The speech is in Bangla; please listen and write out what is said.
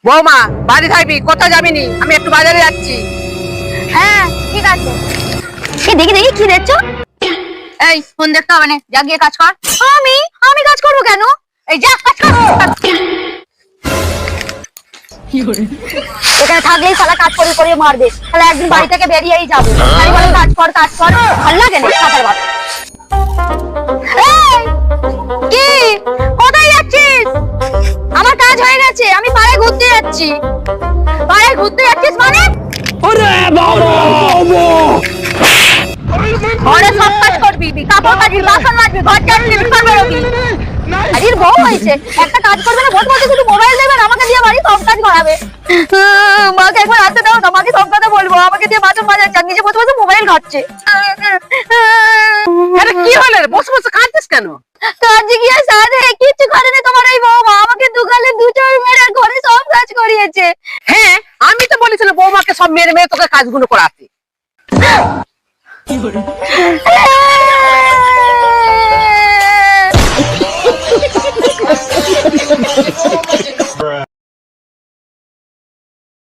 বৌমা বাড়ি থাকবি, কোথাও যাবিনি, আমি একটু বাজারে যাচ্ছি। হ্যাঁ ঠিক আছে। দেখি দেখি কি দেখছো? এই ফোন দেখতে হবে না, যা গিয়ে কাজ কর। আমি আমি কাজ করবো কেন? এই যা কাজ কর। এখানে থাকলেই শালা কাজ করে করে মারবে, তাহলে একদিন বাড়ি থেকে বেরিয়েই যাবে। আমি বলে কাজ কর কাজ কর, ভালো লাগে না কাজের বাদ। এই কি কোথায় যাচ্ছিস? আমার কাজ হয়ে গেছে, আমি পাড়ায় ঘুরতে যাচ্ছি। পাড়ায় ঘুরতে যাচ্ছিস মানে? ঘরে সব কাজ করবি, কাপড় কাচবি, বাসন মাজবি, ঘর ঝাড়বি, বিছানা বেরোবি। আজকের বউ হয়েছে, একটা কাজ করবে না, বসে বসে শুধু মোবাইল দেবেন, আমাকে দিয়ে বাড়ি সব কাজ করাবে। মাকে একবার হাতে দাও না, মাকে সব কথা বলবো, আমাকে দিয়ে বাসন মাজাচ্ছে, নিজে বসে বসে মোবাইল ঘাটছে। আরে কি হলো রে, বসে বসে কাঁদছিস কেন? কাজে গিয়ে সাথে কিছু করেনি তোমার এই বৌমা, আমাকে দুগালে দুটোর মেরে ঘরে সব কাজ করিয়েছে। হ্যাঁ, আমি তো বলেছিলাম বৌমাকে সব মেরে মেরে তোকে কাজগুলো করাতে।